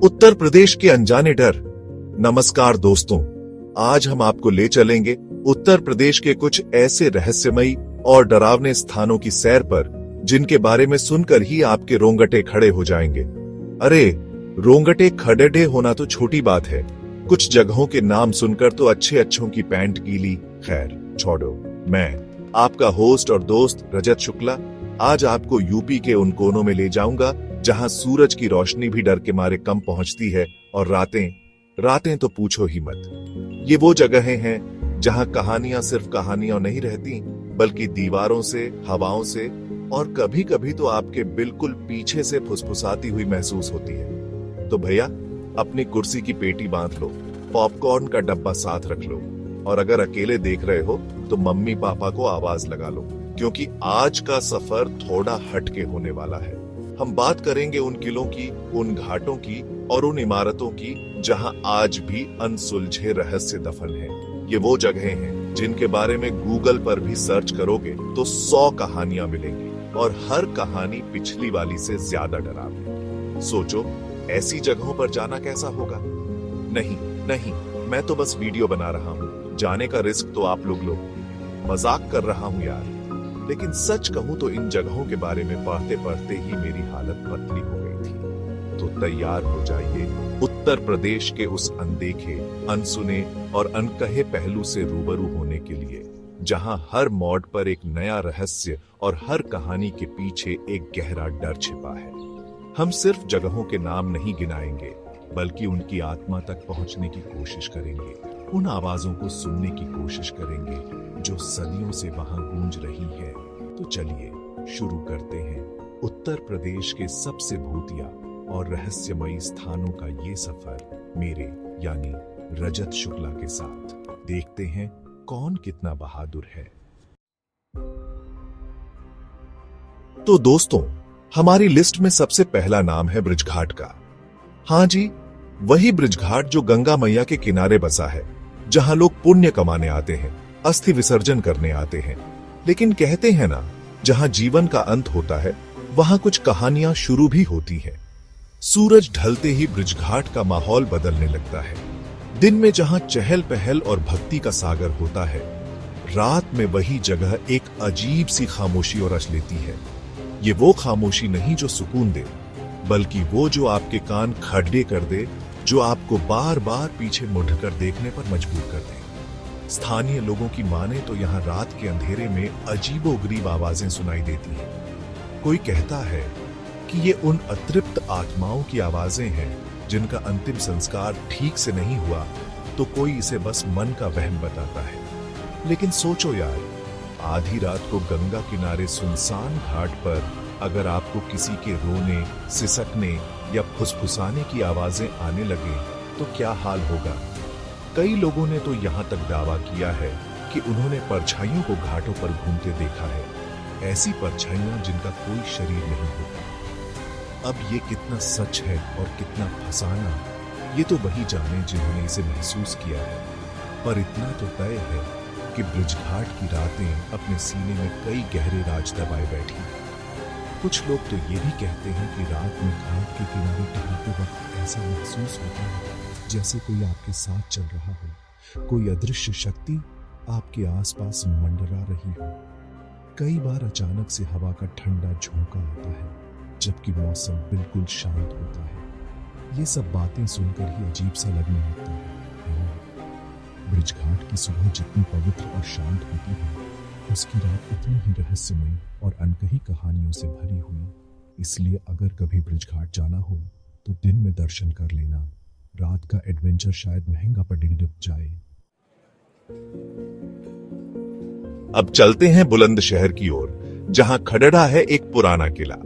उत्तर प्रदेश के अनजाने डर। नमस्कार दोस्तों, आज हम आपको ले चलेंगे उत्तर प्रदेश के कुछ ऐसे रहस्यमयी और डरावने स्थानों की सैर पर जिनके बारे में सुनकर ही आपके रोंगटे खड़े हो जाएंगे। अरे, रोंगटे खड़े होना तो छोटी बात है, कुछ जगहों के नाम सुनकर तो अच्छों की पैंट गीली। खैर छोड़ो, मैं आपका होस्ट और दोस्त रजत शुक्ला आज आपको यूपी के उन कोनों में ले जाऊंगा जहां सूरज की रोशनी भी डर के मारे कम पहुंचती है और रातें तो पूछो ही मत। ये वो जगहें हैं जहां कहानियां सिर्फ कहानियां नहीं रहती, बल्कि दीवारों से, हवाओं से और कभी कभी तो आपके बिल्कुल पीछे से फुसफुसाती हुई महसूस होती है। तो भैया, अपनी कुर्सी की पेटी बांध लो, पॉपकॉर्न का डब्बा साथ रख लो और अगर अकेले देख रहे हो तो मम्मी पापा को आवाज लगा लो, क्योंकि आज का सफर थोड़ा हटके होने वाला है। हम बात करेंगे उन किलों की, उन घाटों की और उन इमारतों की जहां आज भी अनसुलझे रहस्य दफन हैं। ये वो जगहें हैं जिनके बारे में गूगल पर भी सर्च करोगे तो 100 कहानियां मिलेंगी और हर कहानी पिछली वाली से ज्यादा डरावनी। सोचो, ऐसी जगहों पर जाना कैसा होगा? नहीं, मैं तो बस वीडियो बना रहा हूँ, जाने का रिस्क तो आप लोग लो। मजाक कर रहा हूँ यार, लेकिन सच कहूं तो इन जगहों के बारे में पढ़ते पढ़ते ही मेरी हालत पतली हो गई थी। तो तैयार हो जाइए उत्तर प्रदेश के उस अनदेखे, अनसुने और अनकहे पहलू से रूबरू होने के लिए, जहां हर मोड़ पर एक नया रहस्य और हर कहानी के पीछे एक गहरा डर छिपा है। हम सिर्फ जगहों के नाम नहीं गिनाएंगे, बल्कि उनकी आत्मा तक पहुंचने की कोशिश करेंगे, उन आवाजों को सुनने की कोशिश करेंगे जो सदियों से वहां गूंज रही है। तो चलिए शुरू करते हैं उत्तर प्रदेश के सबसे भूतिया और रहस्यमयी स्थानों का ये सफर मेरे यानी रजत शुक्ला के साथ। देखते हैं कौन कितना बहादुर है। तो दोस्तों, हमारी लिस्ट में सबसे पहला नाम है ब्रिजघाट का। हाँ जी, वही ब्रिजघाट जो गंगा मैया के किनारे बसा है, जहां लोग पुण्य कमाने आते हैं, अस्थि विसर्जन करने आते हैं। लेकिन कहते हैं ना, जहां जीवन का अंत होता है वहां कुछ कहानियां शुरू भी होती हैं। सूरज ढलते ही ब्रिजघाट का माहौल बदलने लगता है। दिन में जहां चहल पहल और भक्ति का सागर होता है, रात में वही जगह एक अजीब सी खामोशी और रच लेती है। ये वो खामोशी नहीं जो सुकून दे, बल्कि वो जो आपके कान खड़े कर दे, जो आपको बार बार पीछे मुड़कर देखने पर मजबूर कर दे। स्थानीय लोगों की माने तो यहाँ रात के अंधेरे में अजीबोगरीब आवाजें सुनाई देती हैं। कोई कहता है कि ये उन अतृप्त आत्माओं की आवाजें हैं जिनका अंतिम संस्कार ठीक से नहीं हुआ, तो कोई इसे बस मन का वहम बताता है। लेकिन सोचो यार, आधी रात को गंगा किनारे सुनसान घाट पर अगर आपको किसी के रोने, सिसकने या फुसफुसाने की आवाजें आने लगे तो क्या हाल होगा? कई लोगों ने तो यहां तक दावा किया है कि उन्होंने परछाइयों को घाटों पर घूमते देखा है, ऐसी परछाइयां जिनका कोई शरीर नहीं होता। अब ये कितना सच है और कितना फसाना, ये तो वही जाने जिन्होंने इसे महसूस किया है। पर इतना तो तय है कि ब्रिजघाट की रातें अपने सीने में कई गहरे राज दबाए बैठी। कुछ लोग तो ये भी कहते हैं कि रात में घाट के किनारे टहलते वक्त ऐसा महसूस होता है जैसे कोई आपके साथ चल रहा हो, कोई अदृश्य शक्ति आपके आसपास मंडरा रही हो। कई बार अचानक से हवा का ठंडा झोंका आता है, जबकि मौसम बिल्कुल शांत होता है। ये सब बातें सुनकर ही अजीब सा लगने लगता है। ब्रिजघाट की सुबह जितनी पवित्र और शांत होती है, उसकी रात उतनी ही रहस्यमयी और अनकही कहानियों से भरी हुई। इसलिए अगर कभी ब्रिजघाट जाना हो तो दिन में दर्शन कर लेना, रात का एडवेंचर शायद महंगा पड़ जाए। अब चलते हैं बुलंदशहर की ओर, जहां खड़ड़ा है एक पुराना किला।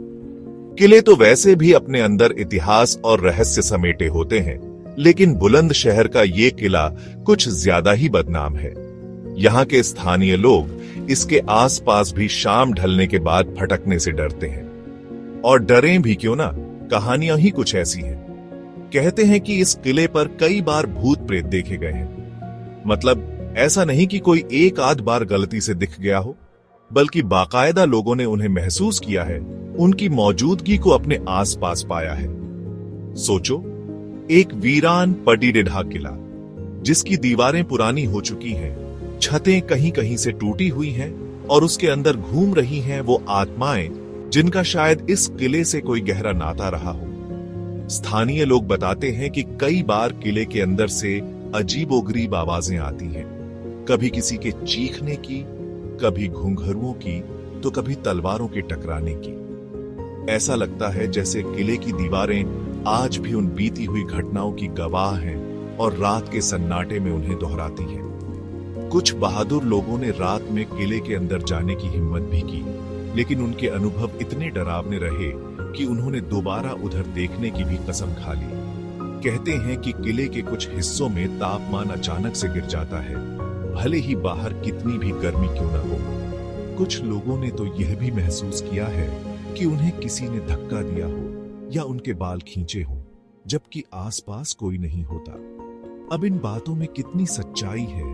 किले तो वैसे भी अपने अंदर इतिहास और रहस्य समेटे होते हैं, लेकिन बुलंदशहर का ये किला कुछ ज्यादा ही बदनाम है। यहाँ के स्थानीय लोग इसके आसपास भी शाम ढलने के बाद भटकने से डरते हैं। और डरें भी क्यों ना, कहानियां ही कुछ ऐसी हैं। कहते हैं कि इस किले पर कई बार भूत प्रेत देखे गए हैं। मतलब ऐसा नहीं कि कोई एक आध बार गलती से दिख गया हो, बल्कि बाकायदा लोगों ने उन्हें महसूस किया है, उनकी मौजूदगी को अपने आसपास पाया है। सोचो, एक वीरान पडीडेढ़ा किला जिसकी दीवारें पुरानी हो चुकी हैं, छतें कहीं कहीं से टूटी हुई हैं और उसके अंदर घूम रही हैं वो आत्माएं जिनका शायद इस किले से कोई गहरा नाता रहा हो। स्थानीय लोग बताते हैं कि कई बार किले के अंदर से अजीबोगरीब आवाजें आती हैं, कभी किसी के चीखने की, कभी घुंघरुओं की, तो कभी तलवारों के टकराने की। ऐसा लगता है जैसे किले की दीवारें आज भी उन बीती हुई घटनाओं की गवाह हैं और रात के सन्नाटे में उन्हें दोहराती हैं। कुछ बहादुर लोगों ने रात में किले के अंदर जाने की हिम्मत भी की, लेकिन उनके अनुभव इतने डरावने रहे कि उन्होंने दोबारा उधर देखने की भी कसम खा ली। कहते हैं कि किले के कुछ हिस्सों में तापमान अचानक से गिर जाता है, भले ही बाहर कितनी भी गर्मी क्यों न हो। कुछ लोगों ने तो यह भी महसूस किया है कि उन्हें किसी ने धक्का दिया हो या उनके बाल खींचे हों, जबकि आसपास कोई नहीं होता। अब इन बातों में कितनी सच्चाई है,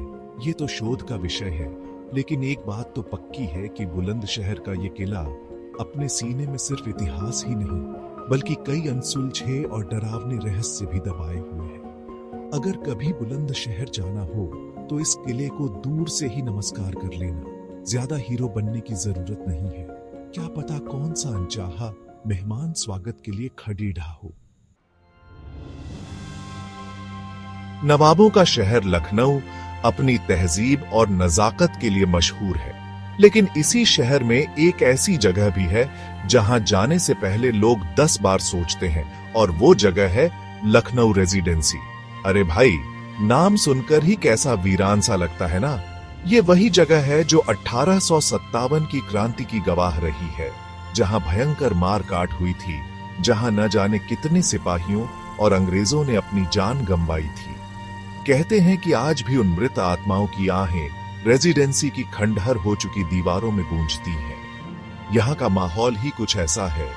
ये तो शोध का विषय है, लेकिन एक बात तो पक्की है कि बुलंदशहर का ये किला अपने सीने में सिर्फ इतिहास ही नहीं, बल्कि कई अनसुलझे और डरावने रहस्य भी दबाए हुए हैं। अगर कभी बुलंदशहर जाना हो तो इस किले को दूर से ही नमस्कार कर लेना। ज्यादा हीरो बनने की जरूरत नहीं है। क्या पता कौन सा अनचाहा मेहमान स्वागत के लिए खड़ीढ़ा हो। नवाबों का शहर लखनऊ अपनी तहजीब और नजाकत के लिए मशहूर है, लेकिन इसी शहर में एक ऐसी जगह भी है जहां जाने से पहले लोग 10 बार सोचते हैं, और वो जगह है लखनऊ रेजिडेंसी। अरे भाई, नाम सुनकर ही कैसा वीरान सा लगता है ना। ये वही जगह है जो 1857 की क्रांति की गवाह रही है, जहां भयंकर मारकाट हुई थी, जहां न जाने कितने सिपाहियों और अंग्रेजों ने अपनी जान गंवाई थी। कहते हैं कि आज भी उन मृत आत्माओं की आहें रेजिडेंसी की खंडहर हो चुकी दीवारों में गूंजती हैं। यहाँ का माहौल ही कुछ ऐसा है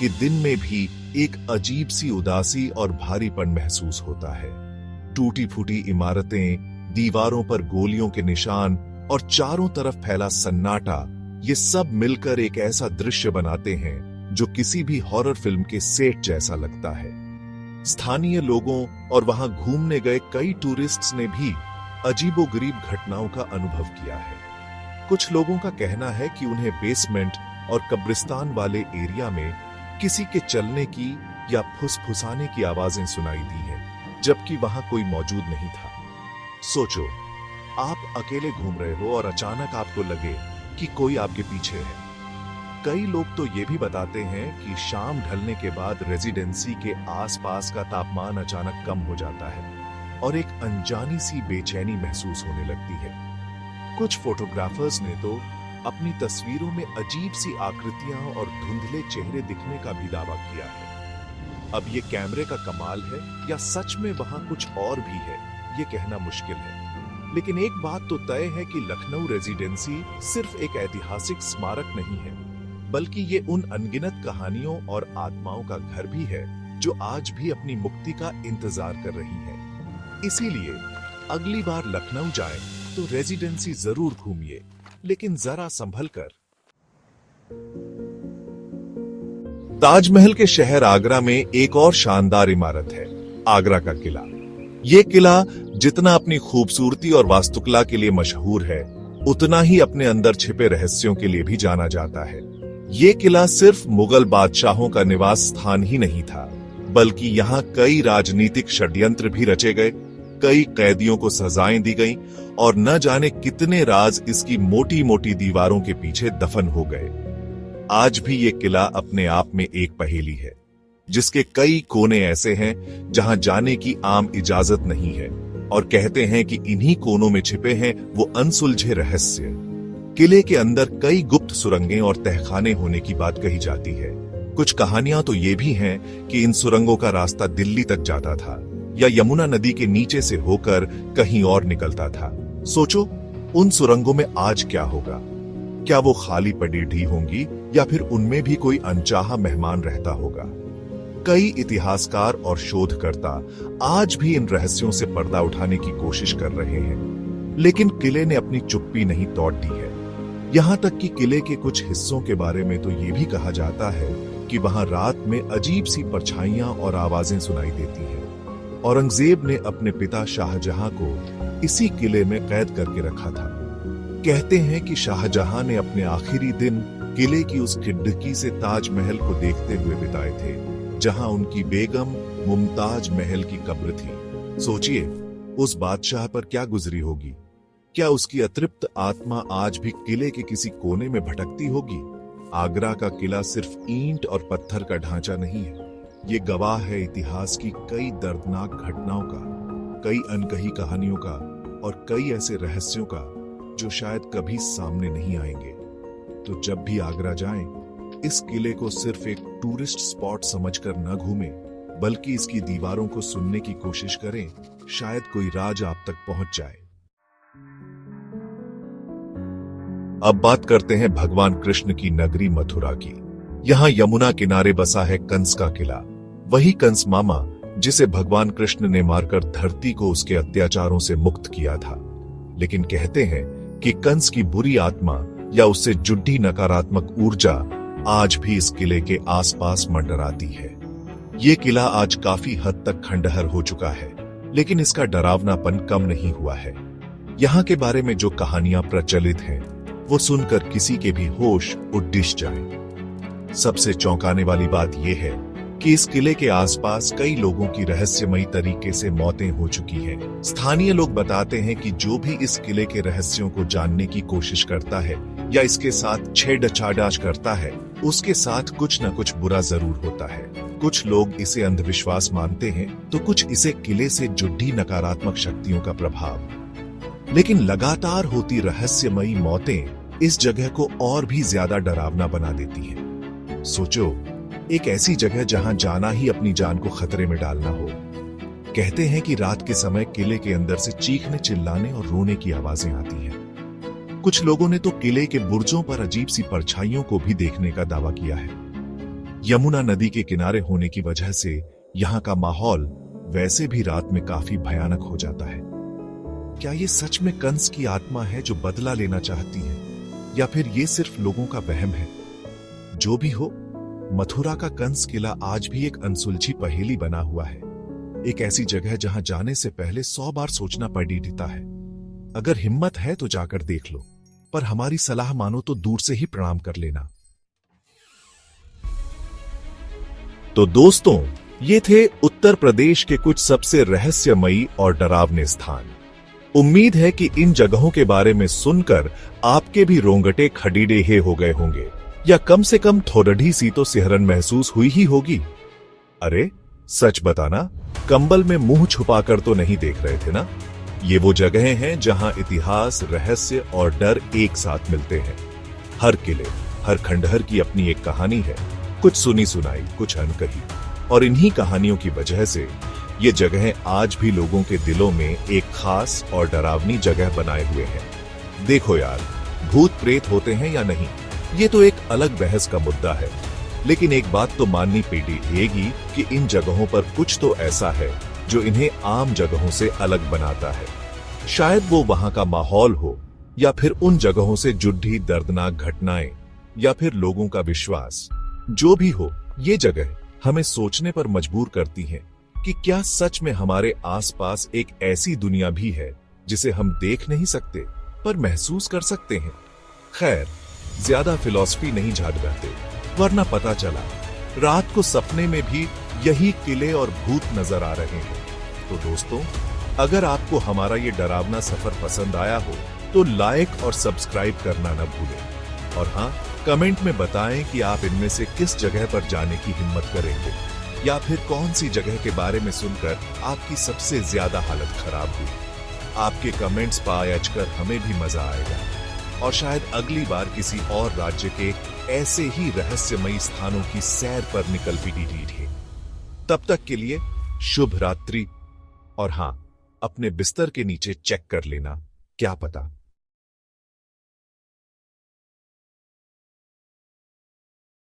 कि दिन में भी एक अजीब सी उदासी और भारीपन महसूस होता है। टूटी फूटी इमारतें, दीवारों पर गोलियों के निशान और चारों तरफ फैला सन्नाटा, ये सब मिलकर एक ऐसा दृश्य बनाते हैं जो किसी भी हॉरर फिल्म के सेट जैसा लगता है। स्थानीय लोगों और वहां घूमने गए कई टूरिस्ट्स ने भी अजीबोगरीब घटनाओं का अनुभव किया है। कुछ लोगों का कहना है कि उन्हें बेसमेंट और कब्रिस्तान वाले एरिया में किसी के चलने की या फुसफुसाने की आवाजें सुनाई दी हैं, जबकि वहां कोई मौजूद नहीं था। सोचो, आप अकेले घूम रहे हो और अचानक आपको लगे कि कोई आपके पीछे है। कई लोग तो ये भी बताते हैं कि शाम ढलने के बाद रेजिडेंसी के आसपास का तापमान अचानक कम हो जाता है और एक अनजानी सी बेचैनी महसूस होने लगती है। कुछ फोटोग्राफर्स ने तो अपनी तस्वीरों में अजीब सी आकृतियां और धुंधले चेहरे दिखने का भी दावा किया है। अब ये कैमरे का कमाल है या सच में वहां कुछ और भी है, ये कहना मुश्किल है। लेकिन एक बात तो तय है कि लखनऊ रेजिडेंसी सिर्फ एक ऐतिहासिक स्मारक नहीं है, बल्कि ये उन अनगिनत कहानियों और आत्माओं का घर भी है जो आज भी अपनी मुक्ति का इंतजार कर रही है। इसीलिए अगली बार लखनऊ जाएं तो रेजिडेंसी जरूर घूमिए, लेकिन जरा संभल कर। ताजमहल के शहर आगरा में एक और शानदार इमारत है, आगरा का किला। ये किला जितना अपनी खूबसूरती और वास्तुकला के लिए मशहूर है, उतना ही अपने अंदर छिपे रहस्यों के लिए भी जाना जाता है। ये किला सिर्फ मुगल बादशाहों का निवास स्थान ही नहीं था, बल्कि यहाँ कई राजनीतिक षड्यंत्र भी रचे गए, कई कैदियों को सजाएं दी गईं और न जाने कितने राज इसकी मोटी मोटी दीवारों के पीछे दफन हो गए। आज भी ये किला अपने आप में एक पहेली है, जिसके कई कोने ऐसे हैं जहां जाने की आम इजाजत नहीं है, और कहते हैं कि इन्हीं कोनों में छिपे हैं वो अनसुलझे रहस्य। किले के अंदर कई गुप्त सुरंगें और तहखाने होने की बात कही जाती है। कुछ कहानियां तो ये भी हैं कि इन सुरंगों का रास्ता दिल्ली तक जाता था या यमुना नदी के नीचे से होकर कहीं और निकलता था। सोचो, उन सुरंगों में आज क्या होगा? क्या वो खाली पड़ी होंगी या फिर उनमें भी कोई अनचाहा मेहमान रहता होगा? कई इतिहासकार और शोधकर्ता आज भी इन रहस्यों से पर्दा उठाने की कोशिश कर रहे हैं, लेकिन किले ने अपनी चुप्पी नहीं तोड़ दी है। यहाँ तक कि किले के कुछ हिस्सों के बारे में तो ये भी कहा जाता है कि वहां रात में अजीब सी परछाइयां और आवाजें सुनाई देती हैं। औरंगजेब ने अपने पिता शाहजहां को इसी किले में कैद करके रखा था। कहते हैं कि शाहजहां ने अपने आखिरी दिन किले की उस खिड़की से ताजमहल को देखते हुए बिताए थे, जहां उनकी बेगम मुमताज महल की कब्र थी। सोचिए, उस बादशाह पर क्या गुजरी होगी। क्या उसकी अतृप्त आत्मा आज भी किले के किसी कोने में भटकती होगी? आगरा का किला सिर्फ ईंट और पत्थर का ढांचा नहीं है, ये गवाह है इतिहास की कई दर्दनाक घटनाओं का, कई अनकही कहानियों का और कई ऐसे रहस्यों का जो शायद कभी सामने नहीं आएंगे। तो जब भी आगरा जाएं, इस किले को सिर्फ एक टूरिस्ट स्पॉट समझकर न घूमें, बल्कि इसकी दीवारों को सुनने की कोशिश करें। शायद कोई राज आप तक पहुंच जाए। अब बात करते हैं भगवान कृष्ण की नगरी मथुरा की। यहाँ यमुना किनारे बसा है कंस का किला, वही कंस मामा जिसे भगवान कृष्ण ने मारकर धरती को उसके अत्याचारों से मुक्त किया था। लेकिन कहते हैं कि कंस की बुरी आत्मा या उससे जुड़ी नकारात्मक ऊर्जा आज भी इस किले के आसपास मंडराती है। ये किला आज काफी हद तक खंडहर हो चुका है, लेकिन इसका डरावनापन कम नहीं हुआ है। यहाँ के बारे में जो कहानियां प्रचलित हैं, वो सुनकर किसी के भी होश उड़ जाए। सबसे चौंकाने वाली बात यह है कि इस किले के आसपास कई लोगों की रहस्यमयी तरीके से मौतें हो चुकी हैं। स्थानीय लोग बताते हैं कि जो भी इस किले के रहस्यों को जानने की कोशिश करता है या इसके साथ छेड़छाड़ करता है, उसके साथ कुछ न कुछ बुरा जरूर होता है। कुछ लोग इसे अंधविश्वास मानते हैं, तो कुछ इसे किले से जुड़ी नकारात्मक शक्तियों का प्रभाव। लेकिन लगातार होती रहस्यमयी मौतें इस जगह को और भी ज्यादा डरावना बना देती हैं। सोचो, एक ऐसी जगह जहां जाना ही अपनी जान को खतरे में डालना हो। कहते हैं कि रात के समय किले के अंदर से चीखने, चिल्लाने और रोने की आवाजें आती हैं। कुछ लोगों ने तो किले के बुर्जों पर अजीब सी परछाइयों को भी देखने का दावा किया है। यमुना नदी के किनारे होने की वजह से यहाँ का माहौल वैसे भी रात में काफी भयानक हो जाता है। क्या ये सच में कंस की आत्मा है जो बदला लेना चाहती है, या फिर ये सिर्फ लोगों का वहम है? जो भी हो, मथुरा का कंस किला आज भी एक अनसुलझी पहेली बना हुआ है। एक ऐसी जगह जहां जाने से पहले 100 बार सोचना पड़ता है। अगर हिम्मत है तो जाकर देख लो, पर हमारी सलाह मानो तो दूर से ही प्रणाम कर लेना। तो दोस्तों, ये थे उत्तर प्रदेश के कुछ सबसे रहस्यमयी और डरावने स्थान। उम्मीद है कि इन जगहों के बारे में सुनकर आपके भी रोंगटे खड़ीडे हो गए होंगे, या कम से कम थोड़ी सी तो सिहरन महसूस हुई ही होगी। अरे सच बताना, कंबल में मुंह छुपाकर तो नहीं देख रहे थे ना? ये वो जगहें हैं जहां इतिहास, रहस्य और डर एक साथ मिलते हैं। हर किले, हर खंडहर की अपनी एक कहानी है, कुछ सुनी सुनाई, कुछ अनकही, और इन्हीं कहानियों की वजह से ये जगहें आज भी लोगों के दिलों में एक खास और डरावनी जगह बनाए हुए हैं। देखो यार, भूत प्रेत होते हैं या नहीं, ये तो एक अलग बहस का मुद्दा है, लेकिन एक बात तो माननी पड़ेगी कि इन जगहों पर कुछ तो ऐसा है जो इन्हें आम जगहों से अलग बनाता है। शायद वो वहां का माहौल हो, या फिर उन जगहों से जुड़ी दर्दनाक घटनाएं, या फिर लोगों का विश्वास। जो भी हो, ये जगह हमें सोचने पर मजबूर करती हैं कि क्या सच में हमारे आसपास एक ऐसी दुनिया भी है जिसे हम देख नहीं सकते पर महसूस कर सकते हैं। खैर, ज्यादा फिलॉसफी नहीं झाड़ते, वरना पता चला रात को सपने में भी यही किले और भूत नजर आ रहे हैं। तो दोस्तों, अगर आपको हमारा ये डरावना सफर पसंद आया हो तो लाइक और सब्सक्राइब करना न भूलें। और हाँ, कमेंट में बताएं कि आप इनमें से किस जगह पर जाने की हिम्मत करेंगे, या फिर कौन सी जगह के बारे में सुनकर आपकी सबसे ज्यादा हालत खराब हुई। आपके कमेंट्स पढ़कर हमें भी मजा आएगा, और शायद अगली बार किसी और राज्य के ऐसे ही रहस्यमयी स्थानों की सैर पर निकल भी ढीठे। तब तक के लिए शुभ रात्रि। और हाँ, अपने बिस्तर के नीचे चेक कर लेना, क्या पता